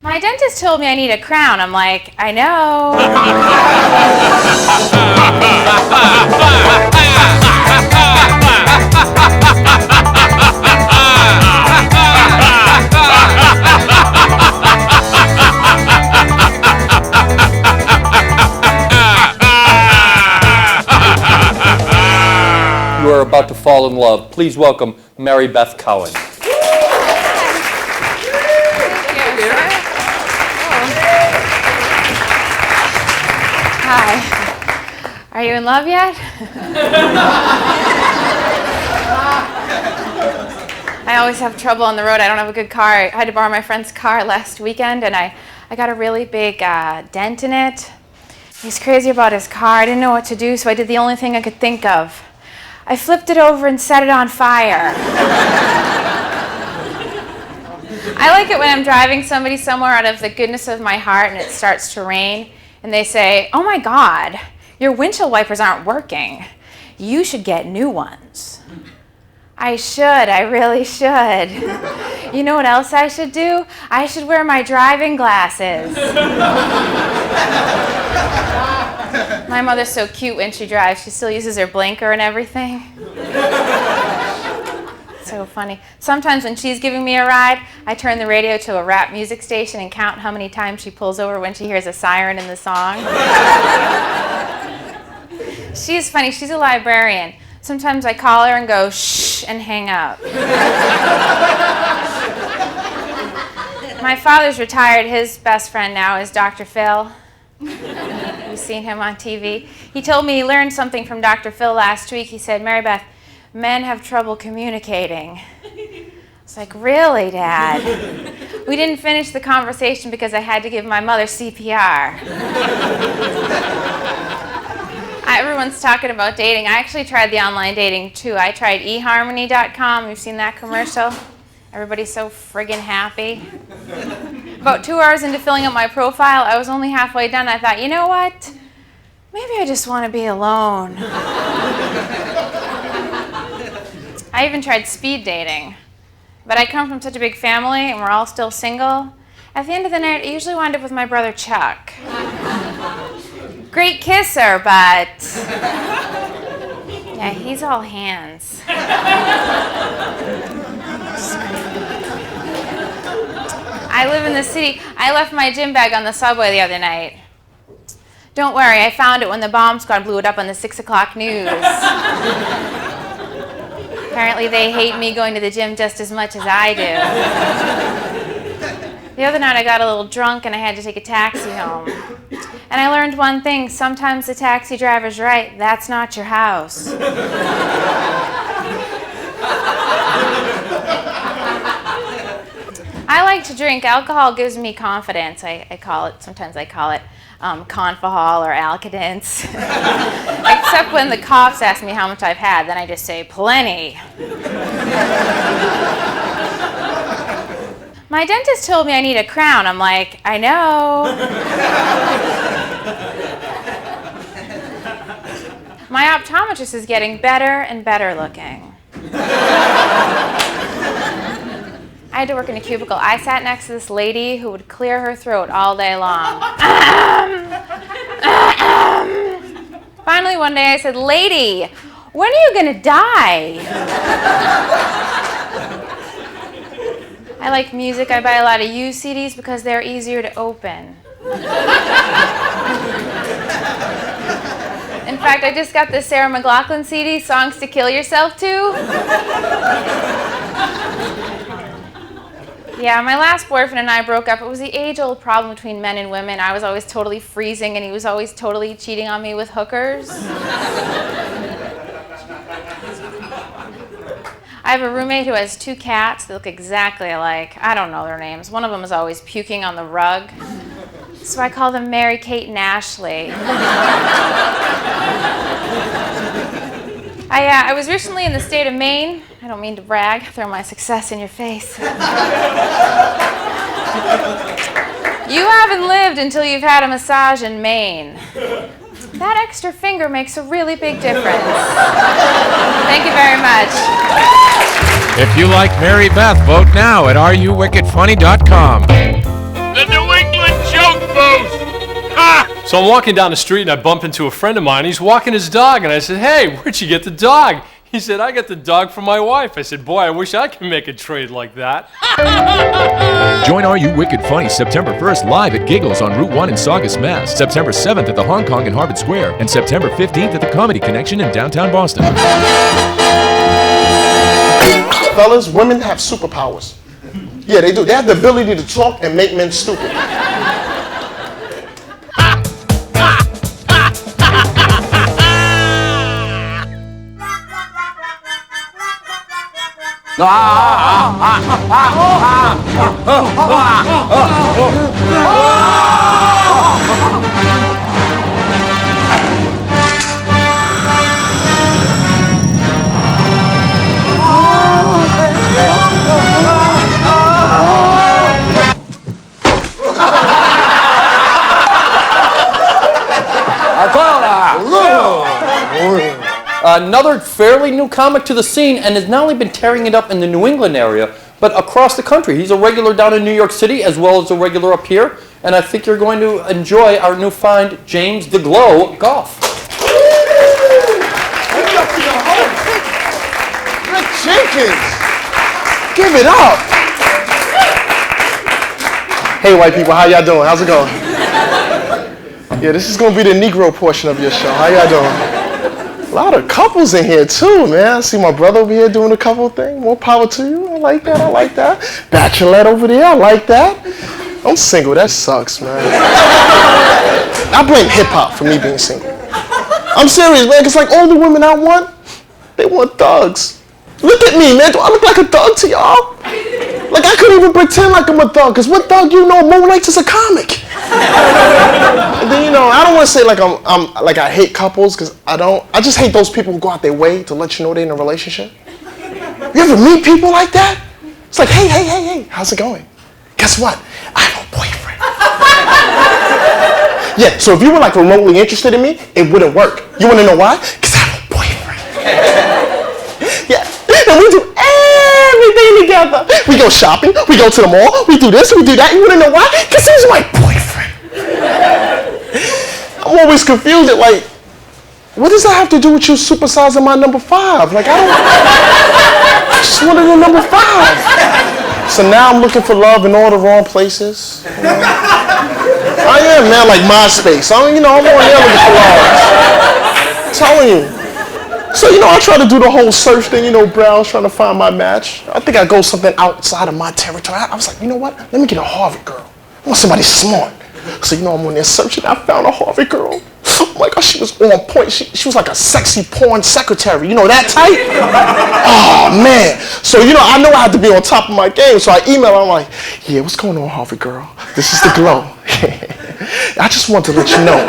My dentist told me I need a crown. I'm like, I know. You are about to fall in love. Please welcome Mary Beth Cohen. Hi. Are you in love yet? I always have trouble on the road. I don't have a good car. I had to borrow my friend's car last weekend, and I got a really big dent in it. He's crazy about his car. I didn't know what to do, so I did the only thing I could think of. I flipped it over and set it on fire. I like it when I'm driving somebody somewhere out of the goodness of my heart and it starts to rain, and they say, "Oh my God, your windshield wipers aren't working. You should get new ones." I should. I really should. You know what else I should do? I should wear my driving glasses. My mother's so cute when she drives. She still uses her blinker and everything. So funny. Sometimes when she's giving me a ride, I turn the radio to a rap music station and count how many times she pulls over when she hears a siren in the song. She's funny. She's a librarian. Sometimes I call her and go, shh, and hang up. My father's retired. His best friend now is Dr. Phil. You've seen him on TV. He told me he learned something from Dr. Phil last week. He said, "Mary Beth, men have trouble communicating." It's like, really, Dad? We didn't finish the conversation because I had to give my mother CPR. Everyone's talking about dating. I actually tried the online dating too. I tried eHarmony.com. You've seen that commercial? Everybody's so friggin' happy. About 2 hours into filling out my profile, I was only halfway done. I thought, you know what? Maybe I just want to be alone. I even tried speed dating. But I come from such a big family and we're all still single. At the end of the night, I usually wind up with my brother Chuck. Great kisser, but yeah, he's all hands. I live in the city. I left my gym bag on the subway the other night. Don't worry, I found it when the bomb squad blew it up on the 6 o'clock news. Apparently they hate me going to the gym just as much as I do. The other night I got a little drunk and I had to take a taxi home. And I learned one thing: sometimes the taxi driver's right. That's not your house. I like to drink. Alcohol gives me confidence. I call it, sometimes I call it Confahol or Alka-Dents. Except when the cops ask me how much I've had, then I just say, plenty. My dentist told me I need a crown. I'm like, I know. My optometrist is getting better and better looking. I had to work in a cubicle. I sat next to this lady who would clear her throat all day long. Finally, one day I said, "Lady, when are you going to die?" I like music. I buy a lot of used CDs because they're easier to open. In fact, I just got this Sarah McLachlan CD, Songs to Kill Yourself To. Yeah, my last boyfriend and I broke up. It was the age-old problem between men and women. I was always totally freezing, and he was always totally cheating on me with hookers. I have a roommate who has 2 cats that look exactly alike. I don't know their names. One of them is always puking on the rug. So I call them Mary, Kate, and Ashley. I was recently in the state of Maine. I don't mean to brag, throw my success in your face. You haven't lived until you've had a massage in Maine. That extra finger makes a really big difference. Thank you very much. If you like Mary Beth, vote now at areyouwickedfunny.com. So I'm walking down the street and I bump into a friend of mine. He's walking his dog, and I said, "Hey, where'd you get the dog?" He said, "I got the dog from my wife." I said, "Boy, I wish I could make a trade like that." Join Are You Wicked Funny September 1st live at Giggles on Route 1 in Saugus, Mass. September 7th at the Hong Kong in Harvard Square. And September 15th at the Comedy Connection in downtown Boston. Fellas, women have superpowers. Yeah, they do. They have the ability to talk and make men stupid. Another fairly new comic to the scene, and has not only been tearing it up in the New England area, but across the country. He's a regular down in New York City, as well as a regular up here, and I think you're going to enjoy our new find, James the Glow Goff. Rick Jenkins! Give it up! Hey, white people, how y'all doing? How's it going? Yeah, this is going to be the Negro portion of your show. How y'all doing? A lot of couples in here too, man. I see my brother over here doing a couple thing. More power to you. I like that. I like that. Bachelorette over there. I like that. I'm single. That sucks, man. I blame hip hop for me being single. I'm serious, man. Cause like all the women I want, they want thugs. Look at me, man. Do I look like a thug to y'all? Like I couldn't even pretend like I'm a thug. Cause what thug you know more likes is a comic. And then, you know, I don't want to say like I'm like I hate couples, because I don't. I just hate those people who go out their way to let you know they're in a relationship. You ever meet people like that? It's like, hey, how's it going? Guess what? I have a boyfriend. Yeah, so if you were like remotely interested in me, it wouldn't work. You want to know why? Because I have a boyfriend. Yeah, and we do everything together. We go shopping, we go to the mall, we do this, we do that. You want to know why? Because he's my boyfriend. I'm always confused at like, what does that have to do with you supersizing my number 5? Like I just wanted a number 5. So now I'm looking for love in all the wrong places. You know? I am, man, like MySpace. I'm on there looking for love. I'm telling you. So, I try to do the whole search thing, browse, trying to find my match. I think I go something outside of my territory. I was like, you know what? Let me get a Harvard girl. I want somebody smart. So, I'm on there searching. I found a Harvard girl. Oh my God, she was on point. She was like a sexy porn secretary. You know that type? Oh, man. So, I know I had to be on top of my game. So I email her. I'm like, yeah, what's going on, Harvard girl? This is the Glow. I just want to let you know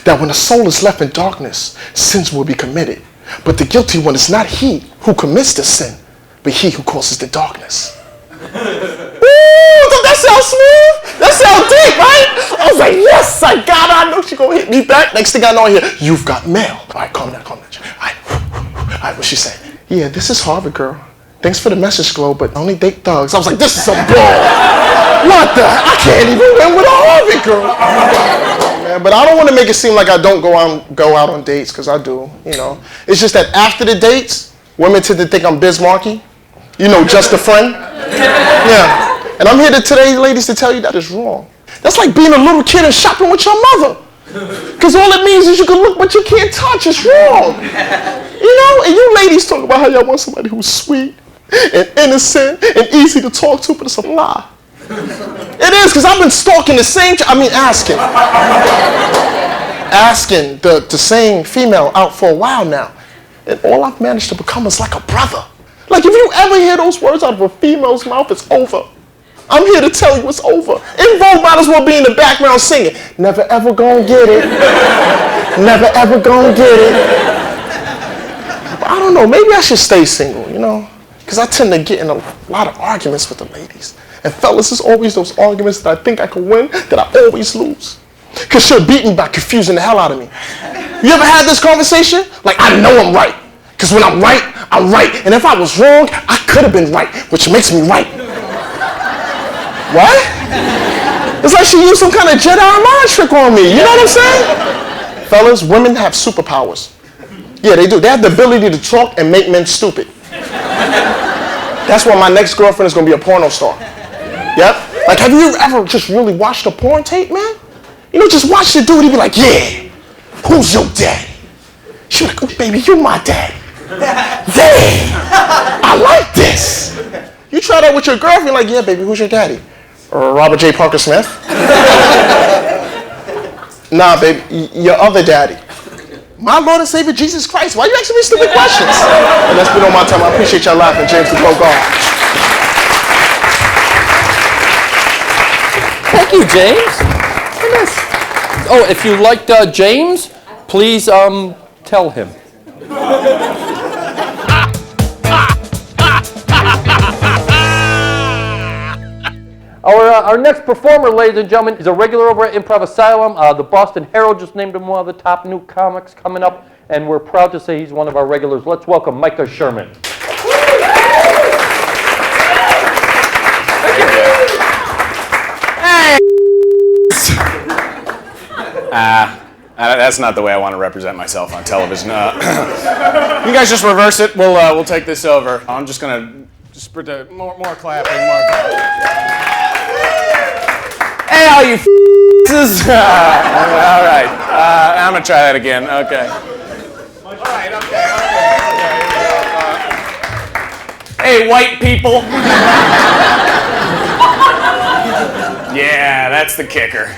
that when a soul is left in darkness, sins will be committed. But the guilty one is not he who commits the sin, but he who causes the darkness. Ooh, don't that sound smooth? That sound deep, right? I was like, yes, I got her. I know she's going to hit me back. Next thing I know, I hear, you've got mail. All right, calm down. All right, what's she saying? Yeah, this is Harvard girl. Thanks for the message, Glow, but I only date thugs. I was like, this is a ball. What the? I can't even win with a Harvard girl. Man, but I don't want to make it seem like I don't go out on dates, because I do, It's just that after the dates, women tend to think I'm Biz Markie. Just a friend. Yeah. And I'm here today, ladies, to tell you that is wrong. That's like being a little kid and shopping with your mother. Because all it means is you can look, but you can't touch. It's wrong. And you ladies talk about how y'all want somebody who's sweet and innocent and easy to talk to, but it's a lie. It is, because I've been stalking asking the same female out for a while now. And all I've managed to become is like a brother. Like, if you ever hear those words out of a female's mouth, it's over. I'm here to tell you it's over. In Vogue might as well be in the background singing, never ever gonna get it. Never ever gonna get it. But I don't know, maybe I should stay single, Because I tend to get in a lot of arguments with the ladies. And fellas, it's always those arguments that I think I can win that I always lose. Because she'll beat me by confusing the hell out of me. You ever had this conversation? Like, I know I'm right. Because when I'm right, I'm right. And if I was wrong, I could have been right, which makes me right. What? It's like she used some kind of Jedi mind trick on me. You know what I'm saying? Fellas, women have superpowers. Yeah, they do. They have the ability to talk and make men stupid. That's why my next girlfriend is going to be a porno star. Yep. Like, have you ever just really watched a porn tape, man? You know, just watch the dude. He'd be like, yeah, who's your daddy? She'd be like, oh, baby, you're my daddy. Damn, I like this. You try that with your girlfriend, like, yeah, baby, who's your daddy? Robert J. Parker Smith? Nah, baby, your other daddy. My Lord and Savior, Jesus Christ. Why are you asking me stupid questions? And that's been on my time. I appreciate y'all laughing. James the Pro God. Thank you, James. Goodness. Oh, if you liked James, please tell him. Our next performer, ladies and gentlemen, is a regular over at Improv Asylum. The Boston Herald just named him one of the top new comics coming up, and we're proud to say he's one of our regulars. Let's welcome Micah Sherman. Hey! That's not the way I want to represent myself on television. You guys just reverse it. We'll take this over. I'm just gonna put more clapping, more clapping. Hey, all you f***s! All right, I'm gonna try that again. Okay. All right. Okay. Hey, white people. Yeah, that's the kicker.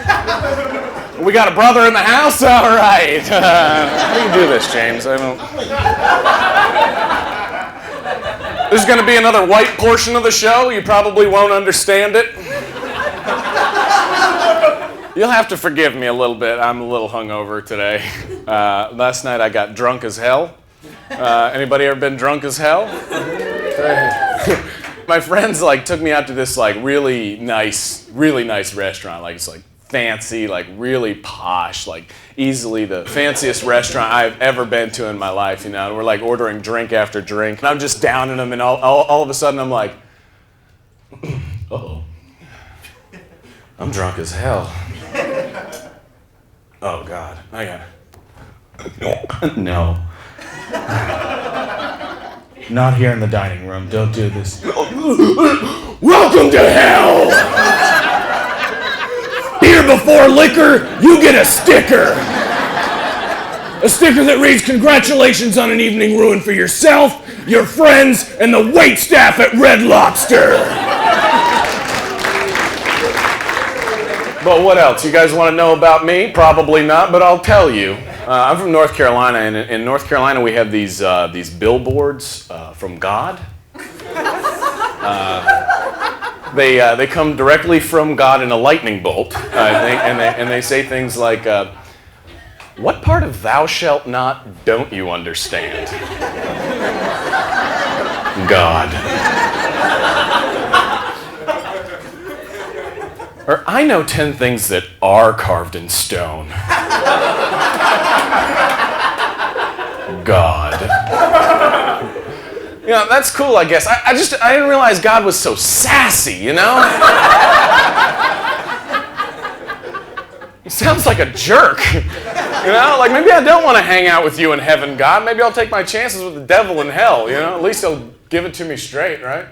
We got a brother in the house? All right. How do you do this, James? I don't... There's going to be another white portion of the show. You probably won't understand it. You'll have to forgive me a little bit. I'm a little hungover today. Last night I got drunk as hell. Anybody ever been drunk as hell? My friends took me out to this really nice restaurant. It's fancy, really posh, easily the fanciest restaurant I've ever been to in my life, and we're ordering drink after drink, and I'm just downing them, and all of a sudden I'm like, uh-oh, I'm drunk as hell. Oh God, I got no. Not here in the dining room, don't do this. Welcome to hell! Beer before liquor, you get a sticker. A sticker that reads, congratulations on an evening ruined for yourself, your friends, and the waitstaff at Red Lobster. But what else? You guys want to know about me? Probably not, but I'll tell you. I'm from North Carolina, and in North Carolina we have these billboards from God. They come directly from God in a lightning bolt, I think, and they say things like, what part of thou shalt not don't you understand? God. Or, I know 10 things that are carved in stone. God. That's cool, I guess. I didn't realize God was so sassy, He sounds like a jerk. Maybe I don't want to hang out with you in heaven, God. Maybe I'll take my chances with the devil in hell, At least he'll give it to me straight, right?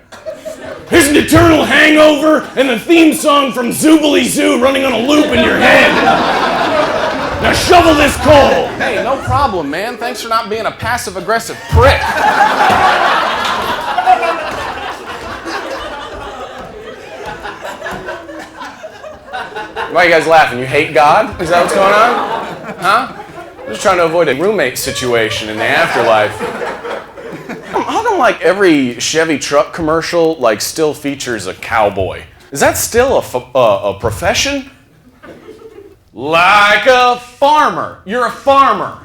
Here's an eternal hangover and the theme song from Zoobly Zoo running on a loop in your head. Now shovel this coal. Hey, no problem, man. Thanks for not being a passive-aggressive prick. Why are you guys laughing? You hate God? Is that what's going on? Huh? I'm just trying to avoid a roommate situation in the afterlife. How come every Chevy truck commercial still features a cowboy? Is that still a profession? Like a farmer. You're a farmer.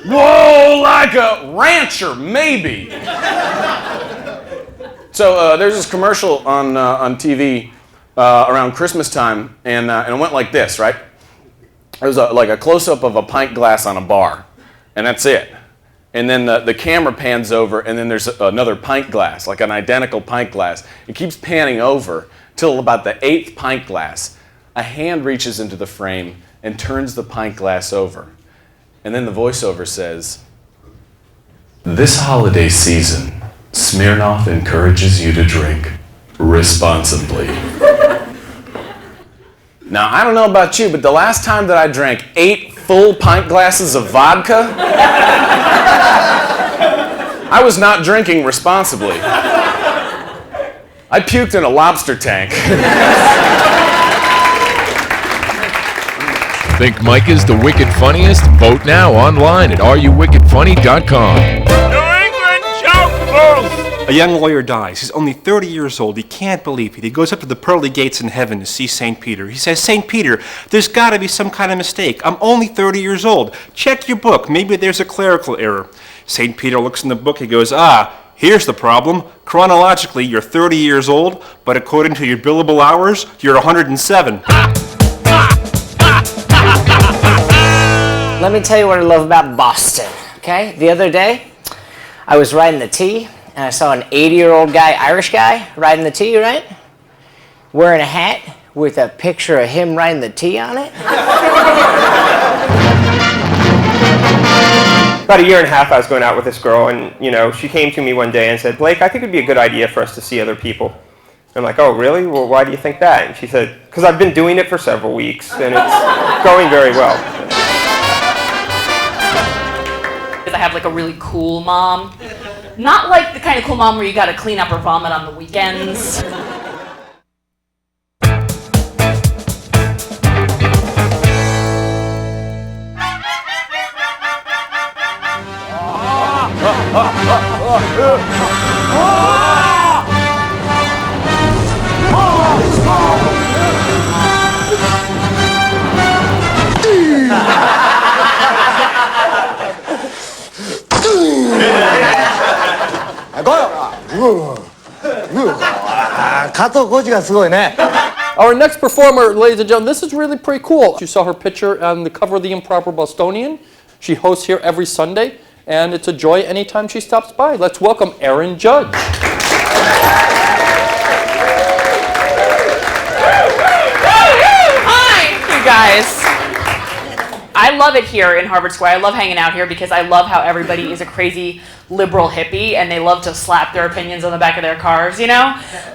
Whoa, like a rancher, maybe. So there's this commercial on TV around Christmas time, and it went like this, right? It was a close-up of a pint glass on a bar, and that's it. And then the camera pans over, and then there's another pint glass, like an identical pint glass. It keeps panning over till about the 8th pint glass. A hand reaches into the frame and turns the pint glass over. And then the voiceover says, "This holiday season, Smirnoff encourages you to drink responsibly." Now, I don't know about you, but the last time that I drank 8 full pint glasses of vodka, I was not drinking responsibly. I puked in a lobster tank. Think Mike is the wicked funniest? Vote now online at areyouwickedfunny.com. A young lawyer dies. He's only 30 years old. He can't believe it. He goes up to the pearly gates in heaven to see St. Peter. He says, "St. Peter, there's got to be some kind of mistake. I'm only 30 years old. Check your book. Maybe there's a clerical error." St. Peter looks in the book. He goes, "Here's the problem. Chronologically, you're 30 years old, but according to your billable hours, you're 107. Let me tell you what I love about Boston, okay? The other day, I was riding the T, and I saw an 80-year-old guy, Irish guy, riding the T, right? Wearing a hat with a picture of him riding the T on it. About a year and a half, I was going out with this girl, and she came to me one day and said, "Blake, I think it'd be a good idea for us to see other people." I'm like, "Oh, really? Well, why do you think that?" And she said, "Because I've been doing it for several weeks, and it's going very well." I have like a really cool mom. Not like the kind of cool mom where you gotta clean up her vomit on the weekends. Our next performer, ladies and gentlemen, this is really pretty cool. You saw her picture on the cover of The Improper Bostonian. She hosts here every Sunday, and it's a joy anytime she stops by. Let's welcome Erin Judge. Hi, you guys. I love it here in Harvard Square. I love hanging out here because I love how everybody is a crazy liberal hippie and they love to slap their opinions on the back of their cars,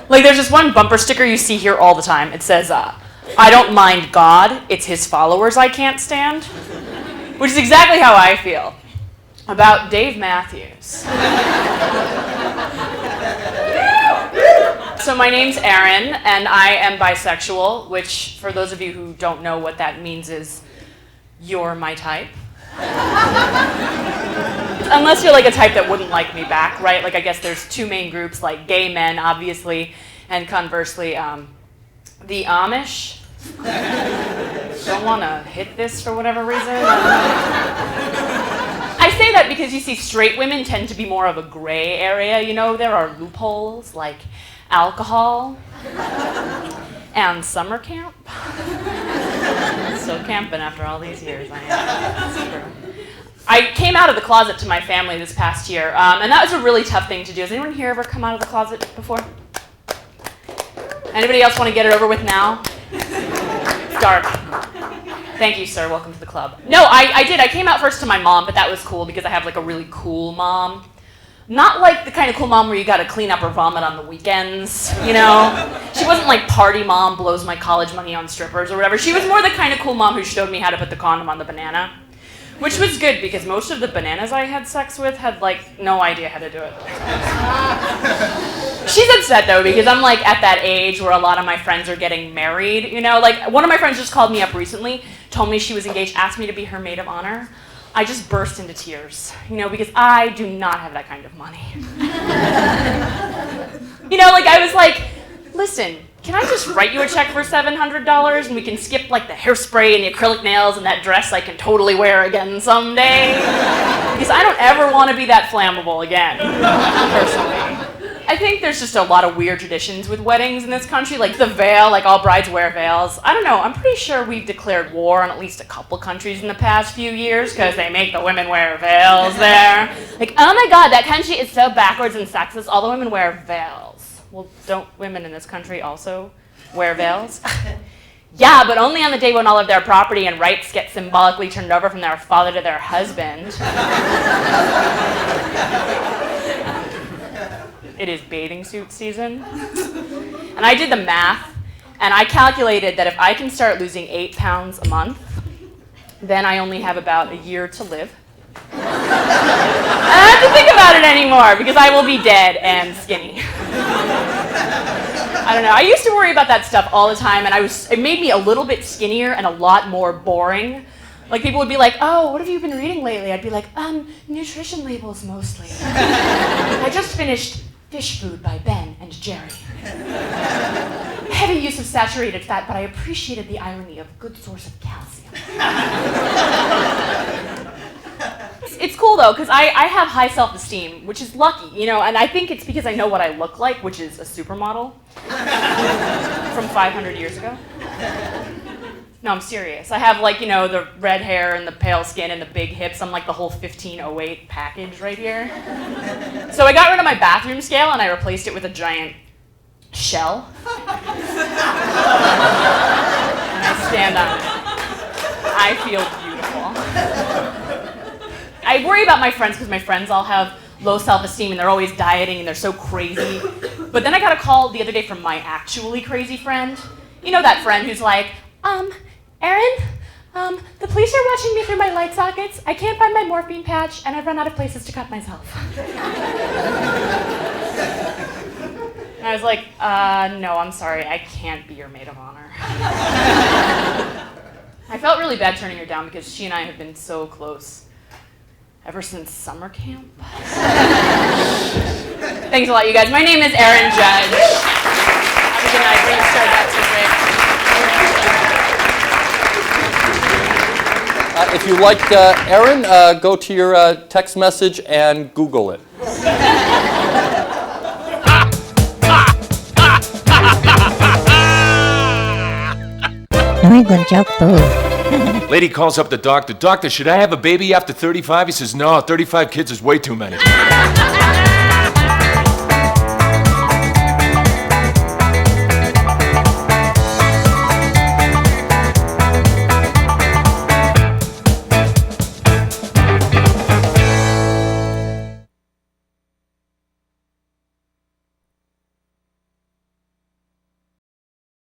Like there's this one bumper sticker you see here all the time. It says, "I don't mind God, it's his followers I can't stand." Which is exactly how I feel about Dave Matthews. So my name's Erin and I am bisexual, which for those of you who don't know what that means is you're my type. Unless you're like a type that wouldn't like me back, right? Like I guess there's two main groups, like gay men, obviously, and conversely, the Amish. Don't want to hit this for whatever reason. I say that because you see straight women tend to be more of a gray area, There are loopholes like alcohol and summer camp. Still camping after all these years, I am. It's true. I came out of the closet to my family this past year, and that was a really tough thing to do. Has anyone here ever come out of the closet before? Anybody else want to get it over with now? It's dark. Thank you, sir. Welcome to the club. No, I did. I came out first to my mom, but that was cool because I have like a really cool mom. Not like the kind of cool mom where you gotta clean up her vomit on the weekends, She wasn't like party mom, blows my college money on strippers or whatever. She was more the kind of cool mom who showed me how to put the condom on the banana. Which was good because most of the bananas I had sex with had like no idea how to do it. She's upset though because I'm like at that age where a lot of my friends are getting married, Like one of my friends just called me up recently, told me she was engaged, asked me to be her maid of honor. I just burst into tears, because I do not have that kind of money. I was like, "Listen, can I just write you a check for $700 and we can skip like the hairspray and the acrylic nails and that dress I can totally wear again someday?" Because I don't ever want to be that flammable again, personally. I think there's just a lot of weird traditions with weddings in this country, like the veil, like all brides wear veils. I don't know, I'm pretty sure we've declared war on at least a couple countries in the past few years because they make the women wear veils there. Like, oh my god, that country is so backwards and sexist, all the women wear veils. Well, don't women in this country also wear veils? Yeah, but only on the day when all of their property and rights get symbolically turned over from their father to their husband. It is bathing suit season. And I did the math, and I calculated that if I can start losing 8 pounds a month, then I only have about a year to live. I don't have to think about it anymore, because I will be dead and skinny. I don't know, I used to worry about that stuff all the time, and it made me a little bit skinnier and a lot more boring. Like, people would be like, oh, what have you been reading lately? I'd be like, nutrition labels mostly. I just finished Fish Food by Ben and Jerry. Heavy use of saturated fat, but I appreciated the irony of good source of calcium. It's cool though, because I have high self-esteem, which is lucky, you know, and I think it's because I know what I look like, which is a supermodel from 500 years ago. No, I'm serious. I have, like, you know, the red hair and the pale skin and the big hips. I'm like the whole 1508 package right here. So I got rid of my bathroom scale and I replaced it with a giant shell. And I stand on it. I feel beautiful. I worry about my friends because my friends all have low self-esteem and they're always dieting and they're so crazy. But then I got a call the other day from my actually crazy friend. You know that friend who's like, Erin, the police are watching me through my light sockets. I can't find my morphine patch, and I've run out of places to cut myself. And I was like, no, I'm sorry, I can't be your maid of honor. I felt really bad turning her down because she and I have been so close ever since summer camp. Thanks a lot, you guys. My name is Erin Judge. Have a good night. Thanks, Sir. That's great. If you liked Erin, go to your text message and Google it. Very good joke, boo. Lady calls up the doctor. Doctor, should I have a baby after 35? He says, no, 35 kids is way too many.